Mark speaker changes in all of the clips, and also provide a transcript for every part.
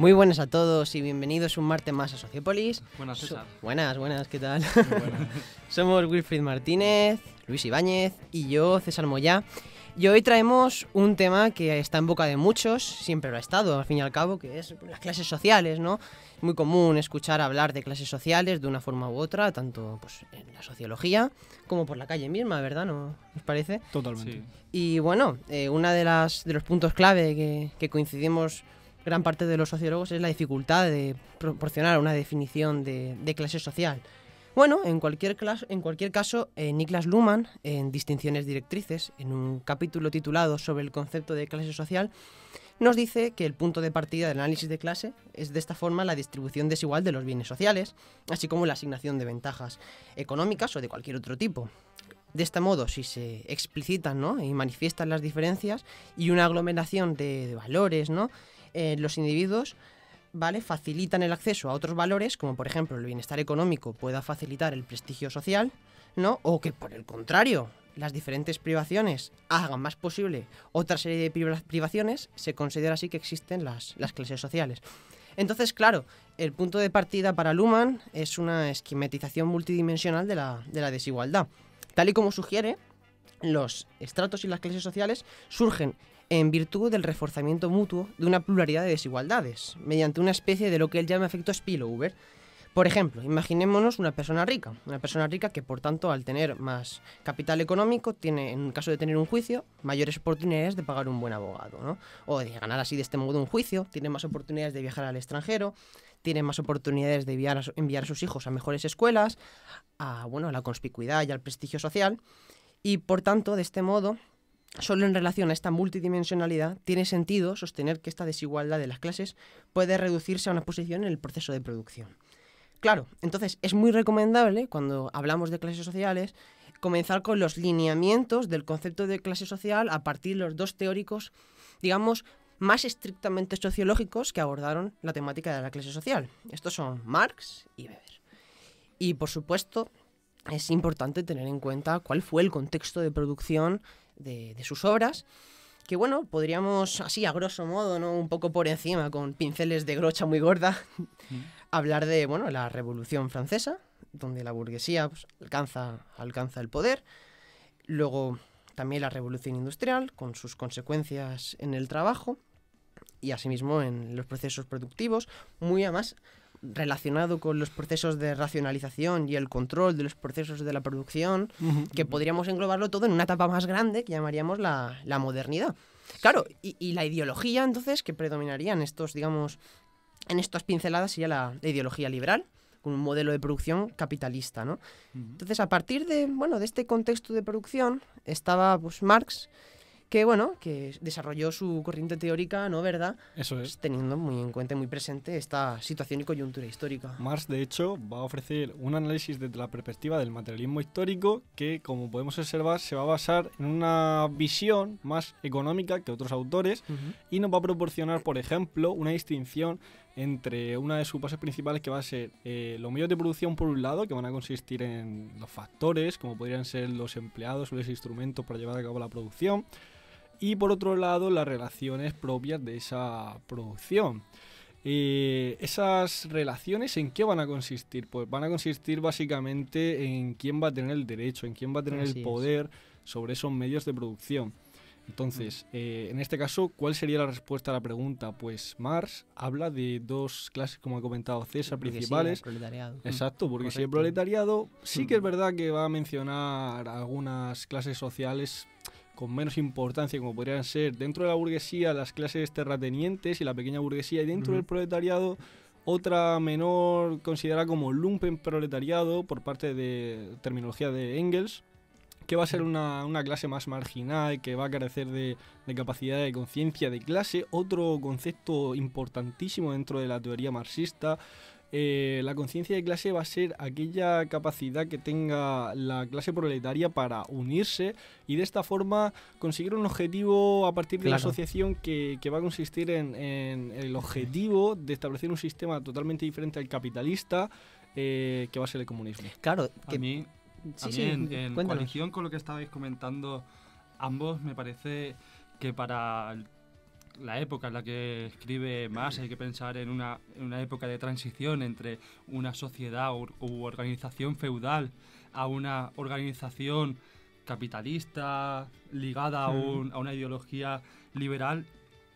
Speaker 1: Muy buenas a todos y bienvenidos un martes más a Sociopolis.
Speaker 2: Buenas, César.
Speaker 1: Buenas, ¿qué tal?
Speaker 2: Muy buenas.
Speaker 1: Somos Wilfried Martínez, Luis Ibáñez y yo, César Moyá. Y hoy traemos un tema que está en boca de muchos, siempre lo ha estado, al fin y al cabo, que es las clases sociales, ¿no? Es muy común escuchar hablar de clases sociales de una forma u otra, tanto pues, en la sociología como por la calle misma, ¿verdad? ¿No os parece?
Speaker 2: Totalmente. Sí.
Speaker 1: Y bueno, una de los puntos clave que coincidimos gran parte de los sociólogos es la dificultad de proporcionar una definición de clase social. Bueno, en cualquier caso, Niklas Luhmann, en Distinciones Directrices, en un capítulo titulado sobre el concepto de clase social, nos dice que el punto de partida del análisis de clase es de esta forma la distribución desigual de los bienes sociales, así como la asignación de ventajas económicas o de cualquier otro tipo. De este modo, si se explicitan, ¿no?, y manifiestan las diferencias y una aglomeración de valores, ¿no?, los individuos, ¿vale?, facilitan el acceso a otros valores, como por ejemplo el bienestar económico pueda facilitar el prestigio social, ¿no?, o que por el contrario las diferentes privaciones hagan más posible otra serie de privaciones, se considera así que existen las clases sociales. Entonces, claro, el punto de partida para Luhmann es una esquematización multidimensional de la desigualdad. Tal y como sugiere, los estratos y las clases sociales surgen en virtud del reforzamiento mutuo de una pluralidad de desigualdades, mediante una especie de lo que él llama efecto spillover. Por ejemplo, imaginémonos una persona rica que por tanto al tener más capital económico tiene, en caso de tener un juicio, mayores oportunidades de pagar un buen abogado, ¿no? O de ganar así de este modo un juicio, tiene más oportunidades de viajar al extranjero, tiene más oportunidades de enviar a sus hijos a mejores escuelas, a la conspicuidad y al prestigio social, y por tanto, de este modo, solo en relación a esta multidimensionalidad tiene sentido sostener que esta desigualdad de las clases puede reducirse a una posición en el proceso de producción. Claro, entonces es muy recomendable, cuando hablamos de clases sociales, comenzar con los lineamientos del concepto de clase social a partir de los dos teóricos, digamos, más estrictamente sociológicos que abordaron la temática de la clase social. Estos son Marx y Weber. Y, por supuesto, es importante tener en cuenta cuál fue el contexto de producción de sus obras, que bueno, podríamos así a grosso modo, ¿no?, un poco por encima, con pinceles de brocha muy gorda, hablar de la Revolución Francesa, donde la burguesía pues, alcanza el poder, luego también la Revolución Industrial, con sus consecuencias en el trabajo y asimismo en los procesos productivos, muy además relacionado con los procesos de racionalización y el control de los procesos de la producción, que podríamos englobarlo todo en una etapa más grande que llamaríamos la modernidad. Claro, y la ideología entonces que predominaría en estos, digamos, en estas pinceladas sería la ideología liberal, con un modelo de producción capitalista, ¿no? Entonces, a partir de este contexto de producción estaba pues Marx, que desarrolló su corriente teórica, ¿no?, ¿verdad?
Speaker 2: Eso es.
Speaker 1: Teniendo muy en cuenta y muy presente esta situación y coyuntura histórica.
Speaker 2: Marx, de hecho, va a ofrecer un análisis desde la perspectiva del materialismo histórico que, como podemos observar, se va a basar en una visión más económica que otros autores y nos va a proporcionar, por ejemplo, una distinción entre una de sus bases principales que va a ser los medios de producción por un lado, que van a consistir en los factores, como podrían ser los empleados o los instrumentos para llevar a cabo la producción, y por otro lado las relaciones propias de esa producción. ¿Esas relaciones en qué van a consistir? Pues van a consistir básicamente en quién va a tener el derecho, en quién va a tener el poder sobre esos medios de producción. Entonces, en este caso, ¿cuál sería la respuesta a la pregunta? Pues Marx habla de dos clases, como ha comentado César, principales.
Speaker 1: Proletariado.
Speaker 2: Exacto, burguesía y proletariado. Sí que es verdad que va a mencionar algunas clases sociales con menos importancia, como podrían ser dentro de la burguesía las clases terratenientes y la pequeña burguesía, y dentro del proletariado otra menor considerada como lumpenproletariado por parte de terminología de Engels, que va a ser una clase más marginal, que va a carecer de capacidad de conciencia de clase. Otro concepto importantísimo dentro de la teoría marxista. La conciencia de clase va a ser aquella capacidad que tenga la clase proletaria para unirse y de esta forma conseguir un objetivo a partir de la asociación que va a consistir en el objetivo de establecer un sistema totalmente diferente al capitalista, que va a ser el comunismo.
Speaker 1: Claro,
Speaker 3: a mí en coalición con lo que estabais comentando ambos, me parece que para la época en la que escribe Marx, hay que pensar en una época de transición entre una sociedad u organización feudal a una organización capitalista ligada a una ideología liberal.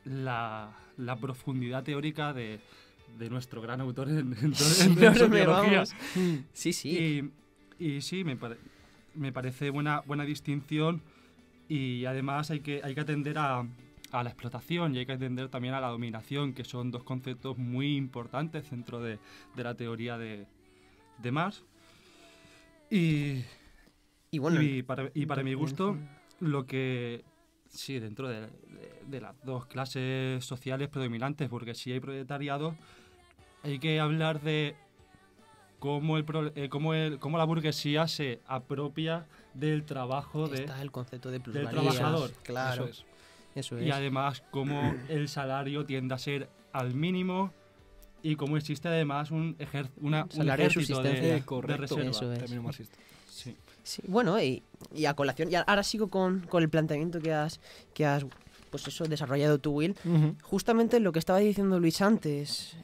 Speaker 3: La profundidad teórica de nuestro gran autor en sociología.
Speaker 1: Sí, sí.
Speaker 3: Y sí, me parece buena distinción, y además hay que atender a la explotación y hay que atender también a la dominación, que son dos conceptos muy importantes dentro de la teoría de Marx. Y
Speaker 1: bueno,
Speaker 3: para mi gusto, lo que sí, dentro de las dos clases sociales predominantes, burguesía y proletariado, hay que hablar de cómo la burguesía se apropia del trabajo
Speaker 1: está el concepto de
Speaker 3: del
Speaker 1: plusvalía,
Speaker 3: trabajador.
Speaker 1: claro. Eso es.
Speaker 3: Y además cómo el salario tiende a ser al mínimo y cómo existe además un
Speaker 1: Salario de
Speaker 3: ejército
Speaker 1: subsistencia.
Speaker 3: de reserva.
Speaker 1: Eso es.
Speaker 2: Término marxista.
Speaker 3: Sí.
Speaker 1: Sí, bueno, y a colación, y ahora sigo con el planteamiento que has pues eso, desarrollado tú, Will. Justamente lo que estaba diciendo Luis antes,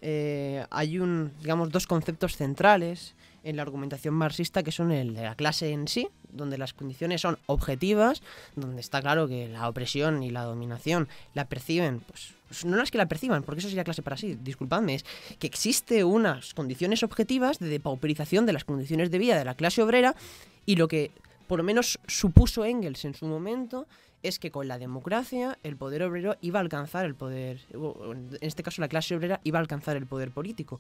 Speaker 1: hay digamos, dos conceptos centrales en la argumentación marxista, que son el de la clase en sí, donde las condiciones son objetivas, donde está claro que la opresión y la dominación la perciben, pues no es que la perciban, porque eso sería clase para sí, disculpadme, es que existe unas condiciones objetivas de depauperización de las condiciones de vida de la clase obrera, y lo que por lo menos supuso Engels en su momento es que con la democracia el poder obrero iba a alcanzar el poder, en este caso la clase obrera iba a alcanzar el poder político.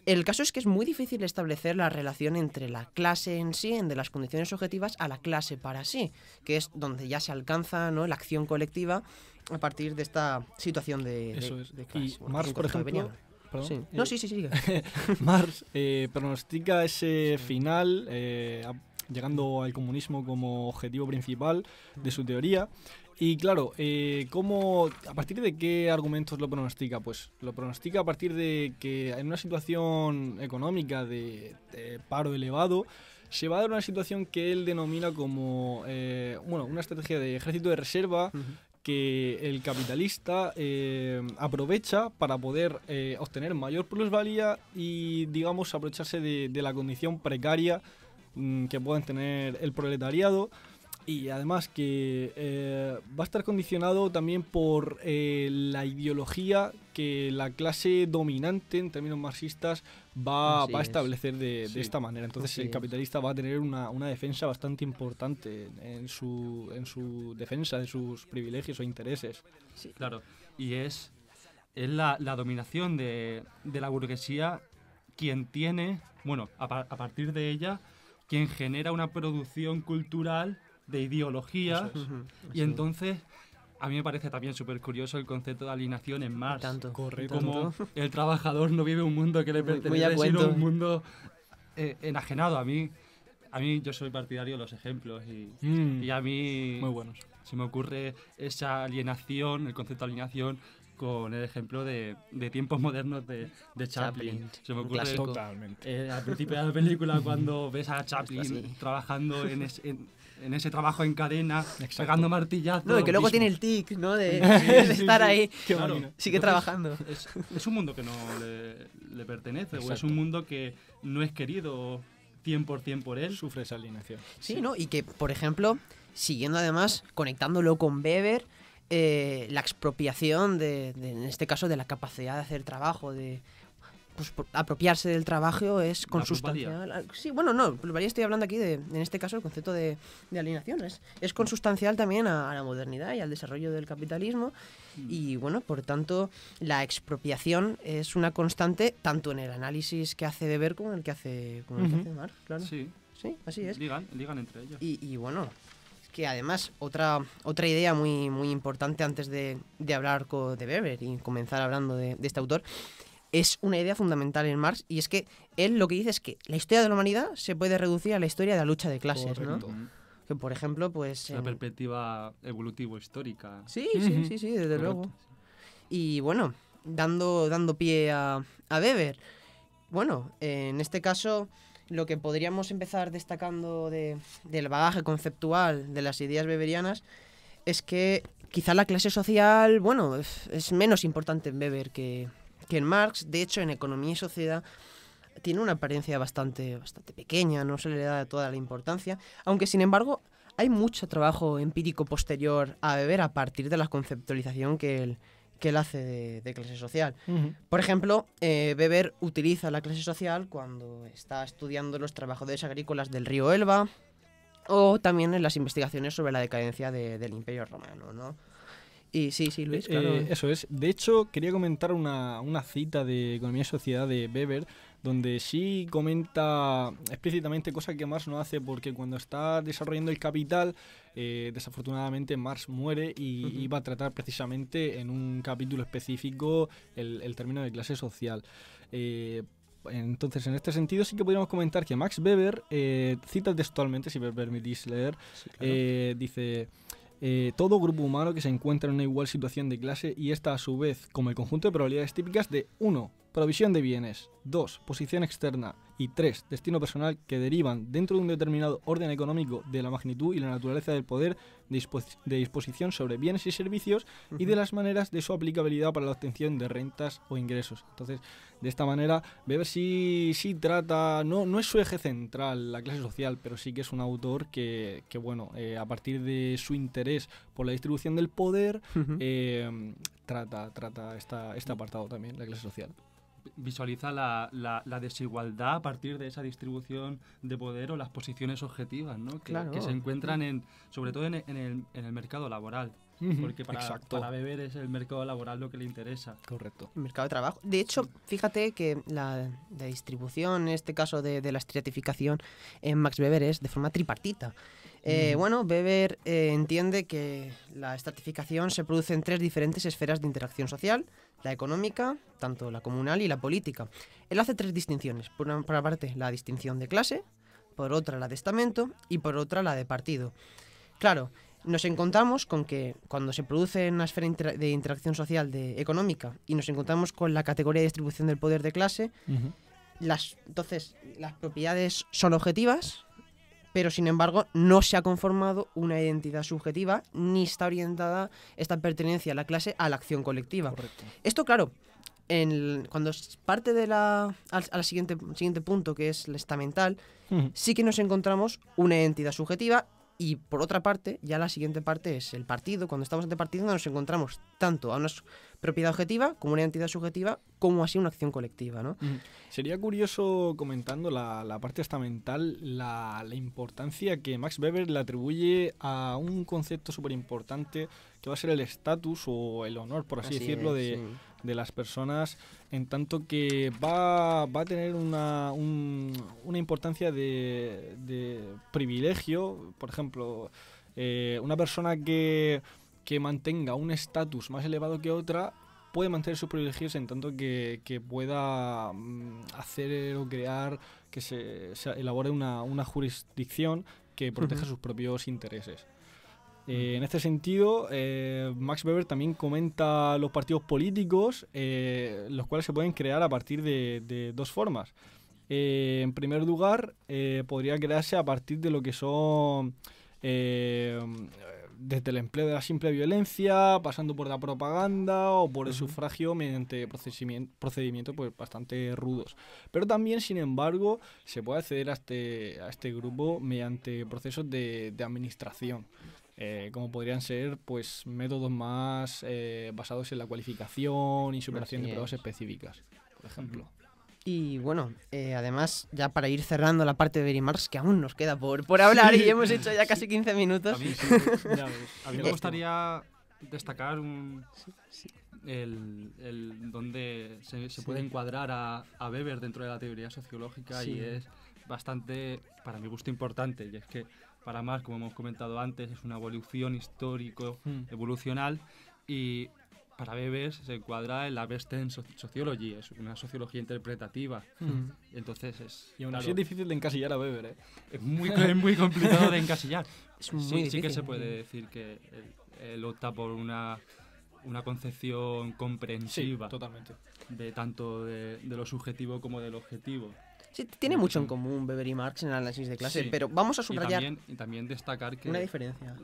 Speaker 1: El caso es que es muy difícil establecer la relación entre la clase en sí, de las condiciones objetivas, a la clase para sí, que es donde ya se alcanza, ¿no?, la acción colectiva a partir de esta situación de clase.
Speaker 2: Y Marx, por ejemplo...
Speaker 1: Perdón. Sí. No, sí.
Speaker 2: Marx pronostica ese final, llegando al comunismo como objetivo principal de su teoría. Y claro, ¿a partir de qué argumentos lo pronostica? Pues lo pronostica a partir de que en una situación económica de paro elevado se va a dar una situación que él denomina como una estrategia de ejército de reserva que el capitalista aprovecha para poder obtener mayor plusvalía y, digamos, aprovecharse de la condición precaria que pueden tener el proletariado. Y además que va a estar condicionado también por la ideología que la clase dominante, en términos marxistas, va a establecer de esta manera. Entonces el capitalista va a tener una defensa bastante importante en su defensa de sus privilegios o intereses.
Speaker 3: Sí, claro. Y es la dominación de la burguesía quien tiene, a partir de ella, quien genera una producción cultural de ideología. Y entonces a mí me parece también súper curioso el concepto de alienación en Marx.
Speaker 2: Correcto.
Speaker 3: Como el trabajador no vive un mundo que le pertenece, sino un mundo enajenado. A mí yo soy partidario de los ejemplos y a mí
Speaker 2: muy buenos.
Speaker 3: Se me ocurre esa alienación, el concepto de alienación, con el ejemplo de tiempos modernos de Chaplin. Se me ocurre
Speaker 2: totalmente.
Speaker 3: Al principio de la película, cuando ves a Chaplin trabajando en ese trabajo en cadena, pegando martillazos.
Speaker 1: No, y que luego tiene el tic, ¿no? De estar ahí.
Speaker 3: Claro.
Speaker 1: Sigue trabajando.
Speaker 3: Es un mundo que no le pertenece. Exacto. O es un mundo que no es querido 100% por él.
Speaker 2: Sufre esa alienación.
Speaker 1: Sí, ¿no? Y que, por ejemplo, siguiendo además, conectándolo con Weber, la expropiación en este caso, de la capacidad de hacer trabajo, de apropiarse del trabajo es consustancial. Sí, plusvalía estoy hablando aquí en este caso el concepto de alienación es consustancial también a la modernidad y al desarrollo del capitalismo y por tanto la expropiación es una constante tanto en el análisis que hace Weber como en el que hace Marx, claro.
Speaker 3: Sí,
Speaker 1: así es.
Speaker 3: Ligan entre ellos.
Speaker 1: Y que además otra idea muy, muy importante antes de hablar de Weber y comenzar hablando de este autor es una idea fundamental en Marx, y es que él lo que dice es que la historia de la humanidad se puede reducir a la historia de la lucha de clases,
Speaker 2: correcto,
Speaker 1: ¿no? Que por ejemplo, pues...
Speaker 3: La perspectiva evolutivo-histórica.
Speaker 1: Sí, desde luego. Y dando pie a Weber, en este caso lo que podríamos empezar destacando del bagaje conceptual de las ideas weberianas es que quizá la clase social, bueno, es menos importante en Weber que en Marx. De hecho, en Economía y Sociedad tiene una apariencia bastante pequeña, no se le da toda la importancia, aunque sin embargo hay mucho trabajo empírico posterior a Weber a partir de la conceptualización que él hace de clase social. Por ejemplo, Weber utiliza la clase social cuando está estudiando los trabajadores agrícolas del río Elba, o también en las investigaciones sobre la decadencia del Imperio Romano, ¿no? Y sí, Luis, claro.
Speaker 2: Eso es. De hecho, quería comentar una cita de Economía y Sociedad de Weber, donde sí comenta explícitamente, cosa que Marx no hace, porque cuando está desarrollando el Capital, desafortunadamente Marx muere y va a tratar precisamente en un capítulo específico el término de clase social. Entonces, en este sentido sí que podríamos comentar que Max Weber, cita textualmente, si me permitís leer,
Speaker 1: Sí, claro.
Speaker 2: dice... todo grupo humano que se encuentra en una igual situación de clase y esta a su vez como el conjunto de probabilidades típicas de 1. Provisión de bienes, 2. Posición externa y 3. Destino personal que derivan dentro de un determinado orden económico de la magnitud y la naturaleza del poder de disposición sobre bienes y servicios y de las maneras de su aplicabilidad para la obtención de rentas o ingresos. Entonces, de esta manera, Weber sí trata, no es su eje central la clase social, pero sí que es un autor que bueno, a partir de su interés por la distribución del poder, trata este apartado también, la clase social.
Speaker 3: Visualiza la desigualdad a partir de esa distribución de poder o las posiciones objetivas, ¿no?
Speaker 1: Claro.
Speaker 3: Que se encuentran sobre todo en el mercado laboral. Porque para Weber es el mercado laboral lo que le interesa.
Speaker 2: Correcto.
Speaker 1: El mercado de trabajo. De hecho, fíjate que la distribución, en este caso de la estratificación, en Max Weber es de forma tripartita. Bueno, Weber entiende que la estratificación se produce en 3 diferentes esferas de interacción social: la económica, tanto la comunal y la política. Él hace 3 distinciones. Por una parte, la distinción de clase, por otra la de estamento y por otra la de partido. Claro, nos encontramos con que cuando se produce una esfera de interacción social económica y nos encontramos con la categoría de distribución del poder de clase, entonces las propiedades son objetivas, pero sin embargo no se ha conformado una identidad subjetiva ni está orientada esta pertenencia a la clase a la acción colectiva.
Speaker 2: Correcto.
Speaker 1: Esto, claro, cuando parte al siguiente punto, que es el estamental, sí que nos encontramos una identidad subjetiva. Y por otra parte, ya la siguiente parte es el partido. Cuando estamos ante partido nos encontramos tanto a una propiedad objetiva como una identidad subjetiva, como así una acción colectiva, ¿no?
Speaker 2: Sería curioso, comentando la parte estamental, la importancia que Max Weber le atribuye a un concepto súper importante que va a ser el estatus o el honor, por así decirlo, de las personas, en tanto que va a tener una importancia de privilegio. Por ejemplo, una persona que mantenga un estatus más elevado que otra puede mantener sus privilegios en tanto que pueda hacer o crear que se elabore una jurisdicción que proteja sus propios intereses. En este sentido, Max Weber también comenta los partidos políticos, los cuales se pueden crear a partir de 2 formas. En primer lugar, podría crearse a partir de lo que son desde el empleo de la simple violencia, pasando por la propaganda o por el sufragio mediante procedimientos pues, bastante rudos. Pero también, sin embargo, se puede acceder a este grupo mediante procesos de administración. Como podrían ser pues métodos más basados en la cualificación y superación de pruebas específicas, por ejemplo.
Speaker 1: Y bueno, además, ya para ir cerrando la parte de Weber y Marx, que aún nos queda por hablar, y hemos hecho ya casi 15 minutos.
Speaker 3: A mí me gustaría destacar donde se puede encuadrar a Weber dentro de la teoría sociológica, y es bastante, para mi gusto, importante. Y es que para Marx, como hemos comentado antes, es una evolución histórico-evolucional, y para Weber se encuadra en la Western Sociology, es una sociología interpretativa. Entonces
Speaker 2: y aún así es difícil de encasillar a Weber, ¿eh?
Speaker 3: Es muy complicado de encasillar.
Speaker 1: Sí
Speaker 3: que se puede decir que él opta por una concepción comprensiva,
Speaker 2: Sí, totalmente,
Speaker 3: de tanto de lo subjetivo como del objetivo.
Speaker 1: Sí, tiene mucho en común Weber y Marx en el análisis de clase,
Speaker 3: Sí.
Speaker 1: pero vamos a subrayar
Speaker 3: Y también destacar que
Speaker 1: una diferencia.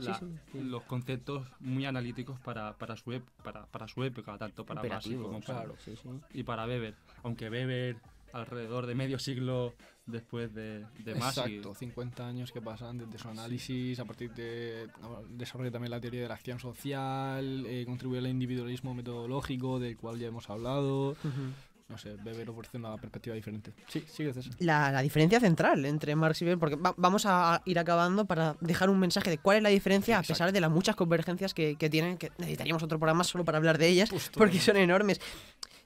Speaker 3: los conceptos muy analíticos para su época, tanto para Marx
Speaker 1: Operativo,
Speaker 3: como para,
Speaker 1: claro, sí.
Speaker 3: y para Weber. Aunque Weber, alrededor de medio siglo después de Marx.
Speaker 2: Exacto, 50 años que pasan desde su análisis, a partir de desarrolla también la teoría de la acción social, contribuye al individualismo metodológico, del cual ya hemos hablado. No sé, Weber ofrece una perspectiva diferente. Sí, sigue César.
Speaker 1: La diferencia central entre Marx y Weber, porque vamos a ir acabando para dejar un mensaje de cuál es la diferencia, a pesar de las muchas convergencias que tienen, que necesitaríamos otro programa solo para hablar de ellas, porque son enormes.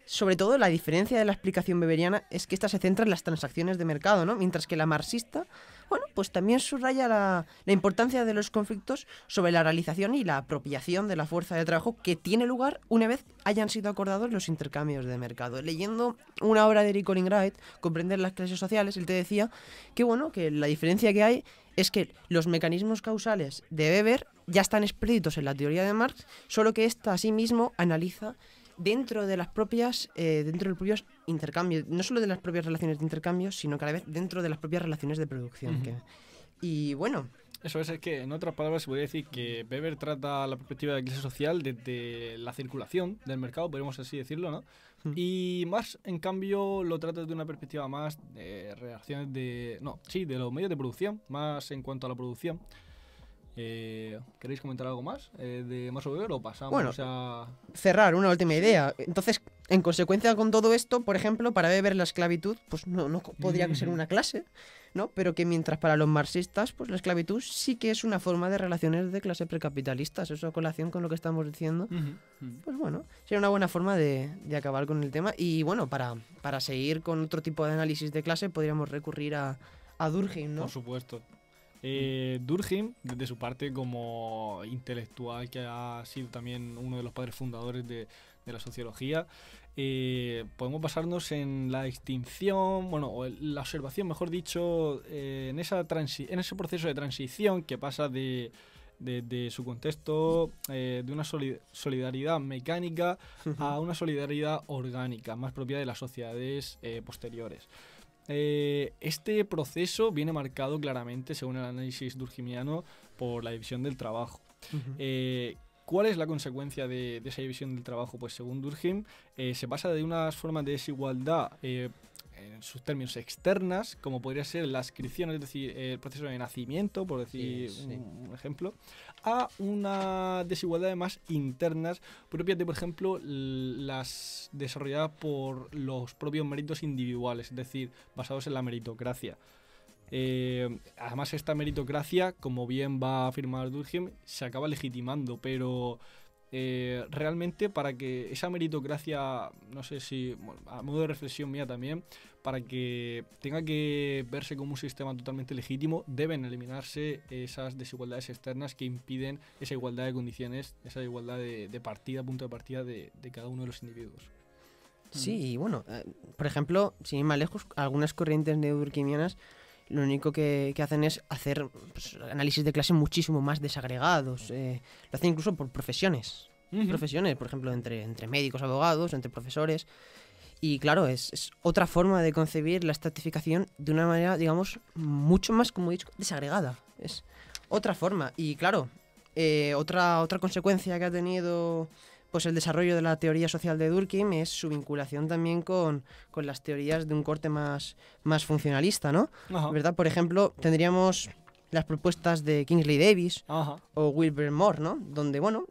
Speaker 1: Sobre todo, la diferencia de la explicación weberiana es que esta se centra en las transacciones de mercado, ¿no? Mientras que la marxista, bueno, pues también subraya la importancia de los conflictos sobre la realización y la apropiación de la fuerza de trabajo que tiene lugar una vez hayan sido acordados los intercambios de mercado. Leyendo una obra de Eric Olin Wright, Comprender las clases sociales, él te decía que, bueno, que la diferencia que hay es que los mecanismos causales de Weber ya están explícitos en la teoría de Marx, solo que ésta asimismo analiza dentro de los propios intercambios, no solo de las propias relaciones de intercambio, sino cada vez dentro de las propias relaciones de producción. Y bueno,
Speaker 2: eso es que, en otras palabras, se podría decir que Weber trata la perspectiva de la clase social desde la circulación del mercado, podríamos así decirlo, ¿no? Y Marx, en cambio, lo trata desde una perspectiva más de relaciones de los medios de producción, más en cuanto a la producción. ¿Queréis comentar algo más de Max Weber o pasamos a
Speaker 1: cerrar una última idea? Entonces, en consecuencia con todo esto, por ejemplo, para Weber la esclavitud pues no podría ser una clase, ¿no? Pero que mientras para los marxistas pues la esclavitud sí que es una forma de relaciones de clase precapitalistas. Eso a colación con lo que estamos diciendo. Pues bueno, sería una buena forma de acabar con el tema. Y bueno, para seguir con otro tipo de análisis de clase podríamos recurrir a Durkheim, ¿no?
Speaker 2: Por supuesto. Durkheim, desde su parte como intelectual, que ha sido también uno de los padres fundadores de la sociología, podemos basarnos en la extinción, o la observación, mejor dicho, en ese proceso de transición que pasa de su contexto de una solidaridad mecánica a una solidaridad orgánica, más propia de las sociedades posteriores. Este proceso viene marcado claramente, según el análisis durkheimiano, por la división del trabajo. ¿Cuál es la consecuencia de esa división del trabajo? Pues según Durkheim, se pasa de unas formas de desigualdad en sus términos externas, como podría ser la adscripción, es decir, el proceso de nacimiento, por decir un ejemplo, a una desigualdad más internas, propias de, por ejemplo, las desarrolladas por los propios méritos individuales, es decir, basados en la meritocracia. Además, esta meritocracia, como bien va a afirmar Durkheim, se acaba legitimando, pero realmente para que esa meritocracia, no sé si, a modo de reflexión mía también, para que tenga que verse como un sistema totalmente legítimo, deben eliminarse esas desigualdades externas que impiden esa igualdad de condiciones, esa igualdad de partida, punto de partida de cada uno de los individuos.
Speaker 1: Sí, y bueno, por ejemplo, sin ir más lejos, algunas corrientes neodurkheimianas lo único que hacen es hacer análisis de clase muchísimo más desagregados. Lo hacen incluso por profesiones. Profesiones, por ejemplo, entre médicos, abogados, entre profesores. Y claro, es otra forma de concebir la estratificación de una manera, digamos, mucho más, como he dicho, desagregada. Es otra forma. Y claro, otra consecuencia que ha tenido pues el desarrollo de la teoría social de Durkheim es su vinculación también con las teorías de un corte más funcionalista, ¿no?
Speaker 2: Ajá.
Speaker 1: ¿Verdad? Por ejemplo, tendríamos las propuestas de Kingsley Davis o Wilbur Moore, ¿no? Donde, bueno,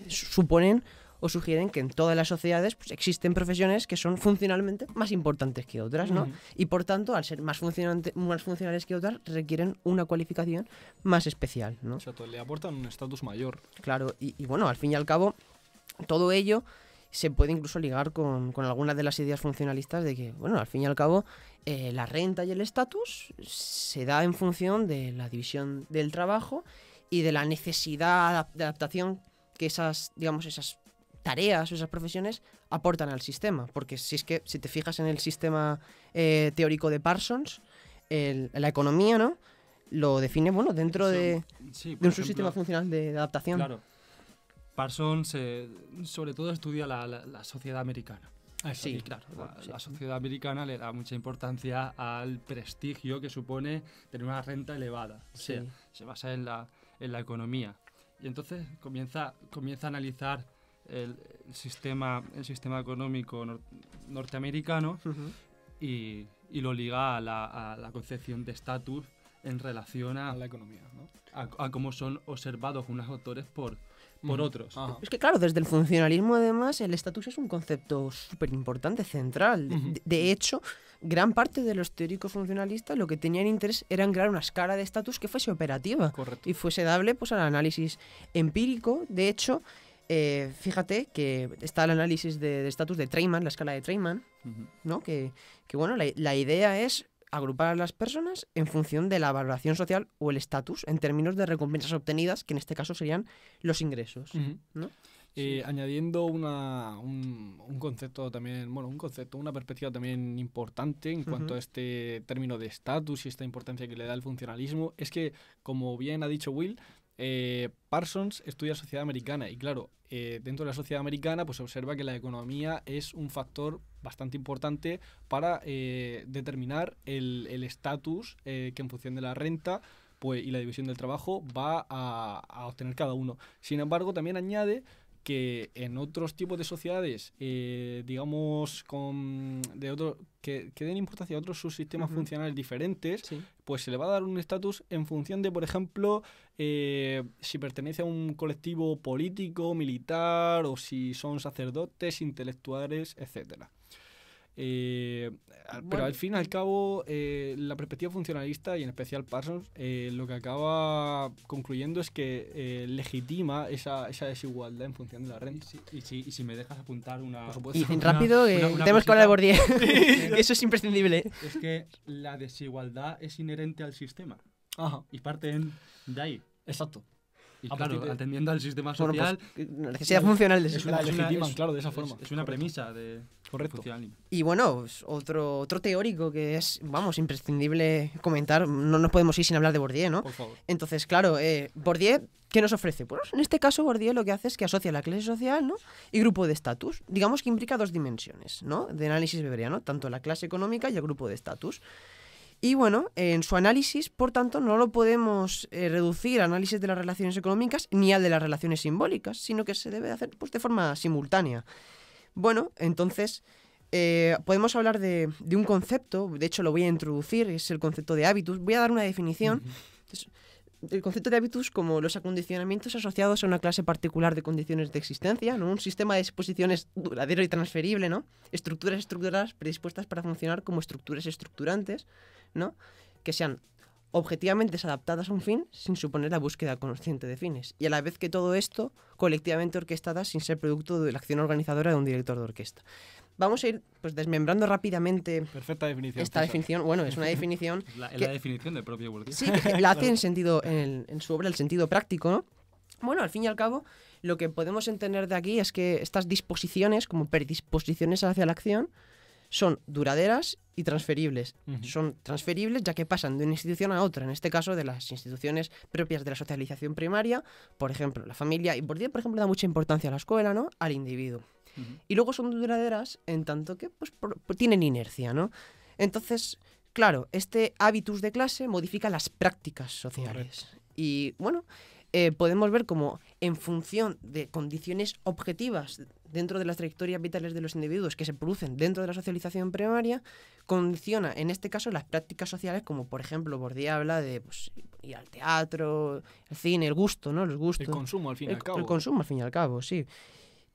Speaker 1: suponen o sugieren que en todas las sociedades pues, existen profesiones que son funcionalmente más importantes que otras, ¿no? Y por tanto, al ser más funcionales que otras, requieren una cualificación más especial, ¿no?
Speaker 2: Exacto, le aportan un estatus mayor.
Speaker 1: Claro, y bueno, al fin y al cabo, todo ello se puede incluso ligar con algunas de las ideas funcionalistas de que, bueno, al fin y al cabo, la renta y el estatus se da en función de la división del trabajo y de la necesidad de adaptación que esas tareas o esas profesiones aportan al sistema. Porque si te fijas en el sistema teórico de Parsons, la economía, ¿no? Lo define, bueno, dentro de un subsistema funcional de adaptación.
Speaker 3: Claro. Parsons sobre todo estudia la sociedad americana.
Speaker 1: Sí,
Speaker 3: Y claro,
Speaker 1: bueno, sí.
Speaker 3: la sociedad americana le da mucha importancia al prestigio que supone tener una renta elevada. O sea,
Speaker 1: Sí.
Speaker 3: se basa en la economía. Y entonces comienza a analizar el sistema económico norteamericano
Speaker 1: Ujú.
Speaker 3: y lo liga a la concepción de estatus en relación
Speaker 2: A la economía, ¿no?
Speaker 3: a cómo son observados unos autores por
Speaker 2: Ujú.
Speaker 3: otros.
Speaker 2: Ajá.
Speaker 1: Es que claro, desde el funcionalismo además el estatus es un concepto súper importante, central.
Speaker 2: Ujú.
Speaker 1: De hecho, gran parte de los teóricos funcionalistas lo que tenían interés era en crear una escala de estatus que fuese operativa
Speaker 2: Correcto.
Speaker 1: y fuese dable pues al análisis empírico. De hecho, fíjate que está el análisis de estatus de Treyman, la escala de Treyman,
Speaker 3: Ujú.
Speaker 1: ¿no? Que bueno, la idea es agrupar a las personas en función de la valoración social o el estatus en términos de recompensas obtenidas, que en este caso serían los ingresos,
Speaker 2: Ujú.
Speaker 1: ¿no?
Speaker 2: Añadiendo un concepto también, bueno, una perspectiva también importante en cuanto
Speaker 1: Ujú.
Speaker 2: a este término de estatus y esta importancia que le da el funcionalismo, es que, como bien ha dicho Will, Parsons estudia sociedad americana y claro, dentro de la sociedad americana pues se observa que la economía es un factor bastante importante para determinar el estatus que en función de la renta pues, y la división del trabajo va a obtener cada uno. Sin embargo, también añade que en otros tipos de sociedades, digamos, que den importancia a otros subsistemas
Speaker 1: Ujú.
Speaker 2: funcionales diferentes,
Speaker 1: Sí.
Speaker 2: pues se le va a dar un estatus en función de, por ejemplo, si pertenece a un colectivo político, militar, o si son sacerdotes, intelectuales, etcétera. Pero
Speaker 1: Bueno.
Speaker 2: al fin y al cabo, la perspectiva funcionalista, y en especial Parsons, lo que acaba concluyendo es que legitima esa desigualdad en función de la renta.
Speaker 3: Y si me dejas apuntar una...
Speaker 2: Por supuesto.
Speaker 1: Y rápido,
Speaker 3: una
Speaker 1: tenemos que hablar de
Speaker 3: cosita.
Speaker 1: Bourdieu. Eso es imprescindible.
Speaker 3: Es que la desigualdad es inherente al sistema
Speaker 2: Ajá,
Speaker 3: y parten de ahí.
Speaker 2: exacto.
Speaker 3: Y
Speaker 2: A
Speaker 3: claro,
Speaker 2: partir de-
Speaker 3: atendiendo al sistema
Speaker 1: Bueno,
Speaker 3: social,
Speaker 1: pues, necesidad funcional de
Speaker 2: es
Speaker 1: eso.
Speaker 2: una- legitiman, claro, de esa
Speaker 3: es-
Speaker 2: forma.
Speaker 3: Es una premisa de
Speaker 2: Correcto.
Speaker 3: funcionalismo.
Speaker 1: Y bueno, pues, otro teórico que es, vamos, imprescindible comentar. No nos podemos ir sin hablar de Bourdieu, ¿no?
Speaker 2: Por favor.
Speaker 1: Entonces, claro, Bourdieu, ¿qué nos ofrece? Pues en este caso, Bourdieu lo que hace es que asocia la clase social, ¿no? Y grupo de estatus. Digamos que implica dos dimensiones, ¿no? De análisis weberiano, tanto la clase económica y el grupo de estatus. Y bueno, en su análisis, por tanto, no lo podemos reducir al análisis de las relaciones económicas ni al de las relaciones simbólicas, sino que se debe hacer pues, de forma simultánea. Bueno, entonces, podemos hablar de un concepto, de hecho lo voy a introducir, es el concepto de hábitus. Voy a dar una definición. El concepto de hábitus como los acondicionamientos asociados a una clase particular de condiciones de existencia, ¿no? Un sistema de disposiciones duradero y transferible, ¿no? Estructuras estructuradas predispuestas para funcionar como estructuras estructurantes, ¿no? Que sean objetivamente adaptadas a un fin sin suponer la búsqueda consciente de fines. Y a la vez que todo esto colectivamente orquestadas sin ser producto de la acción organizadora de un director de orquesta. Vamos a ir pues desmembrando rápidamente
Speaker 2: Perfecta definición.
Speaker 1: esta
Speaker 2: César.
Speaker 1: definición. Bueno, es una definición
Speaker 3: Es la
Speaker 1: que-
Speaker 3: definición del propio Bourdieu.
Speaker 1: sí, que la hace en su obra el sentido práctico, ¿no? Bueno, al fin y al cabo, lo que podemos entender de aquí es que estas disposiciones, como predisposiciones hacia la acción, son duraderas y transferibles.
Speaker 2: Ujú.
Speaker 1: Son transferibles ya que pasan de una institución a otra, en este caso de las instituciones propias de la socialización primaria, por ejemplo, la familia, y Bourdieu, por ejemplo, da mucha importancia a la escuela, ¿no? Al individuo.
Speaker 3: Ujú.
Speaker 1: Y luego son duraderas en tanto que pues, tienen inercia, ¿no? Entonces, claro, este hábitus de clase modifica las prácticas sociales. Y bueno, podemos ver como en función de condiciones objetivas dentro de las trayectorias vitales de los individuos que se producen dentro de la socialización primaria, condiciona en este caso las prácticas sociales, como por ejemplo Bourdieu habla de pues, ir al teatro, el cine, el gusto, ¿no? Los gustos.
Speaker 2: El consumo, al fin y al cabo.
Speaker 1: El consumo, al fin y al cabo, sí.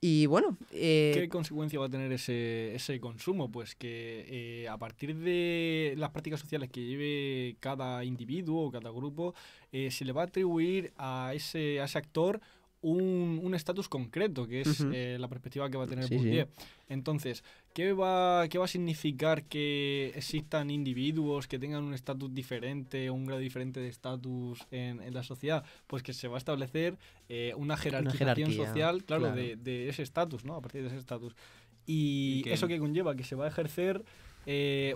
Speaker 1: Y bueno,
Speaker 2: ¿Qué consecuencia va a tener ese consumo? Pues que a partir de las prácticas sociales que lleve cada individuo o cada grupo, se le va a atribuir a ese actor un estatus concreto, que es
Speaker 1: Ujú.
Speaker 2: la perspectiva que va a tener
Speaker 1: Sí,
Speaker 2: Bourdieu. Entonces, ¿qué va a significar que existan individuos que tengan un estatus diferente o un grado diferente de estatus en la sociedad? Pues que se va a establecer una jerarquización
Speaker 1: jerarquía,
Speaker 2: social, claro,
Speaker 1: claro.
Speaker 2: de ese estatus, ¿no? A partir de ese estatus. Y
Speaker 3: que-
Speaker 2: eso que conlleva que se va a ejercer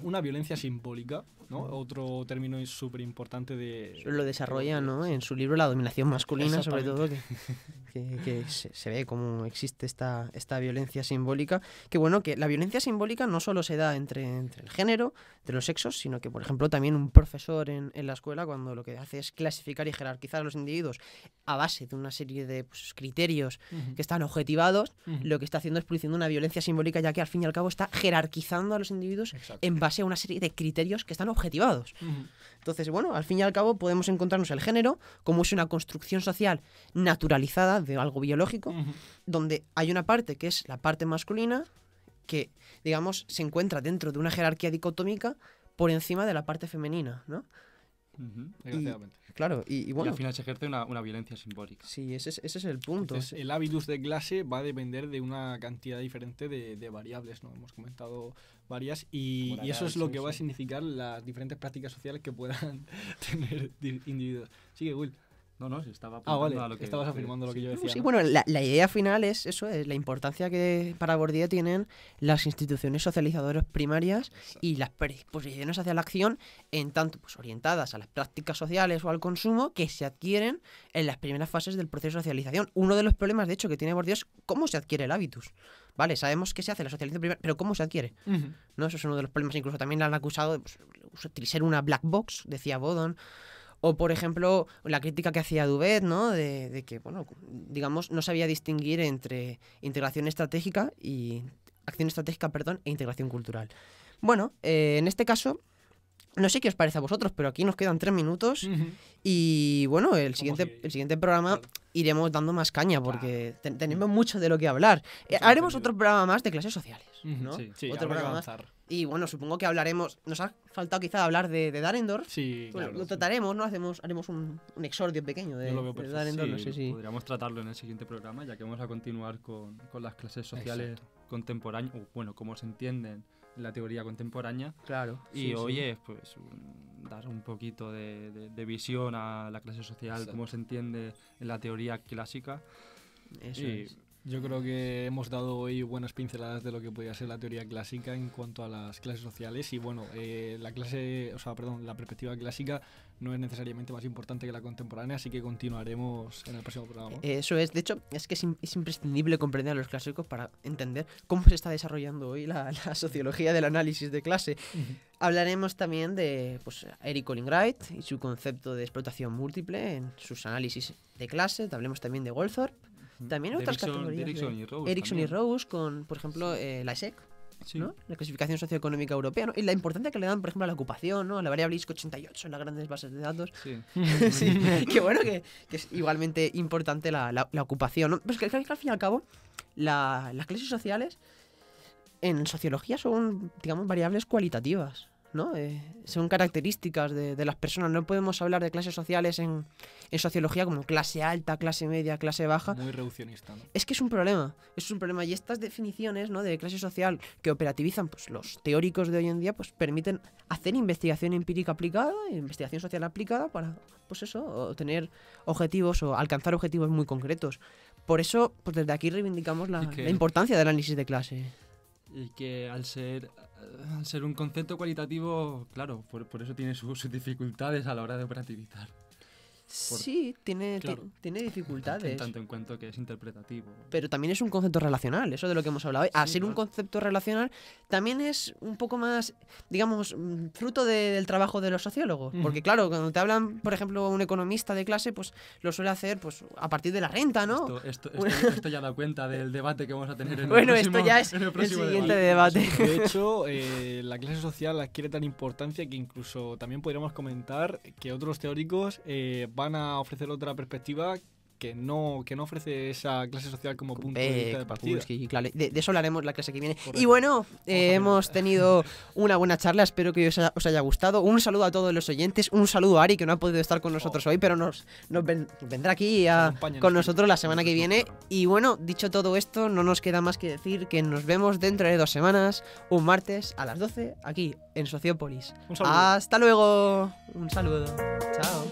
Speaker 2: una violencia simbólica, ¿no? Otro término súper importante de...
Speaker 1: lo desarrolla, ¿no? En su libro La dominación masculina, sobre todo.
Speaker 2: Exactamente.
Speaker 1: que se ve cómo existe esta violencia simbólica. Que bueno, que la violencia simbólica no solo se da entre el género, entre los sexos, sino que, por ejemplo, también un profesor en la escuela, cuando lo que hace es clasificar y jerarquizar a los individuos a base de una serie de criterios que están objetivados, lo que está haciendo es produciendo una violencia simbólica, ya que al fin y al cabo está jerarquizando a los individuos en base a una serie de criterios que están objetivados. Entonces, bueno, al fin y al cabo podemos encontrarnos el género como es una construcción social naturalizada de algo biológico, donde hay una parte que es la parte masculina que, digamos, se encuentra dentro de una jerarquía dicotómica por encima de la parte femenina, ¿no?
Speaker 2: Desgraciadamente.
Speaker 1: Claro, y bueno...
Speaker 3: Y al final se ejerce una violencia simbólica.
Speaker 1: Sí, ese es el punto.
Speaker 2: Entonces, el hábitus de clase va a depender de una cantidad diferente de variables, ¿no? Hemos comentado varias y eso es lo que va a significar las diferentes prácticas sociales que puedan tener individuos. Sigue, Will.
Speaker 3: No, si estaba
Speaker 2: vale,
Speaker 3: a lo que
Speaker 2: estabas afirmando lo que yo decía.
Speaker 1: Sí,
Speaker 2: ¿no?
Speaker 1: bueno, la idea final es eso, es la importancia que para Bourdieu tienen las instituciones socializadoras primarias y las predisposiciones hacia la acción, en tanto pues orientadas a las prácticas sociales o al consumo, que se adquieren en las primeras fases del proceso de socialización. Uno de los problemas, de hecho, que tiene Bourdieu es cómo se adquiere el hábitus. Vale, sabemos que se hace la socialización primaria, pero ¿cómo se adquiere? ¿No? Eso es uno de los problemas. Incluso también la han acusado de ser una black box, decía Bodon. O, por ejemplo, la crítica que hacía Duvet, ¿no? De que, bueno, digamos, no sabía distinguir entre integración estratégica e integración cultural. Bueno, en este caso, no sé qué os parece a vosotros, pero aquí nos quedan 3 minutos y, bueno, el siguiente programa iremos dando más caña porque tenemos mucho de lo que hablar. Haremos otro programa más de clases sociales, ¿no?
Speaker 2: Sí,
Speaker 1: otro programa más. Y bueno, supongo que hablaremos. Nos ha faltado quizá hablar de Dahrendorf.
Speaker 2: Sí, claro.
Speaker 1: Lo trataremos, ¿no? haremos un exordio pequeño de Dahrendorf. No sé si...
Speaker 3: Podríamos tratarlo en el siguiente programa, ya que vamos a continuar con las clases sociales contemporáneas, o bueno, cómo se entienden en la teoría contemporánea.
Speaker 1: Claro.
Speaker 3: Y pues dar un poquito de visión a la clase social, cómo se entiende en la teoría clásica.
Speaker 1: Eso es.
Speaker 2: Yo creo que hemos dado hoy buenas pinceladas de lo que podría ser la teoría clásica en cuanto a las clases sociales y bueno, la perspectiva clásica no es necesariamente más importante que la contemporánea, así que continuaremos en el próximo programa.
Speaker 1: Eso es, de hecho, es que es imprescindible comprender a los clásicos para entender cómo se está desarrollando hoy la sociología del análisis de clase. Hablaremos también de Eric Olin Wright y su concepto de explotación múltiple en sus análisis de clase. Hablemos también de Goldthorpe. También otras categorías. Erikson y Rose con, por ejemplo, la ESEC, ¿no? La clasificación socioeconómica europea, ¿no? Y la importancia que le dan, por ejemplo, a la ocupación, ¿no? A la variable ISCO 88 en las grandes bases de datos. Sí, que bueno, que es igualmente importante la ocupación, ¿no? Pues que al fin y al cabo, las clases sociales en sociología son, digamos, variables cualitativas, ¿no? Son características de las personas. No podemos hablar de clases sociales en sociología como clase alta, clase media, clase baja.
Speaker 2: Muy reduccionista, ¿no? Es
Speaker 1: que es un problema. Y estas definiciones, ¿no? de clase social que operativizan los teóricos de hoy en día, pues permiten hacer investigación empírica aplicada, investigación social aplicada para, obtener objetivos o alcanzar objetivos muy concretos. Por eso, pues desde aquí reivindicamos la importancia del análisis de clase.
Speaker 3: Y que al ser un concepto cualitativo, claro, por eso tiene sus dificultades a la hora de operativizar.
Speaker 1: Sí, tiene dificultades.
Speaker 3: Tanto en cuanto que es interpretativo.
Speaker 1: Pero también es un concepto relacional, eso de lo que hemos hablado. Al ser un concepto relacional, también es un poco más, digamos, fruto del trabajo de los sociólogos. Porque claro, cuando te hablan, por ejemplo, un economista de clase, pues lo suele hacer pues a partir de la renta, ¿no?
Speaker 3: Esto ya da cuenta del debate que vamos a tener en
Speaker 1: esto ya es el siguiente debate.
Speaker 2: De hecho, la clase social adquiere tan importancia que incluso también podríamos comentar que otros teóricos van a ofrecer otra perspectiva que no ofrece esa clase social como punto de vista de partida.
Speaker 1: Claro, de eso hablaremos la clase que viene. Correcto. Y bueno, hemos tenido una buena charla, espero que os haya gustado. Un saludo a todos los oyentes, un saludo a Ari, que no ha podido estar con nosotros hoy, pero nos vendrá aquí con nosotros la semana que viene. Y bueno, dicho todo esto, no nos queda más que decir que nos vemos dentro de 2 semanas, un martes a las 12, aquí en Sociópolis. Hasta luego. Un saludo. Chao.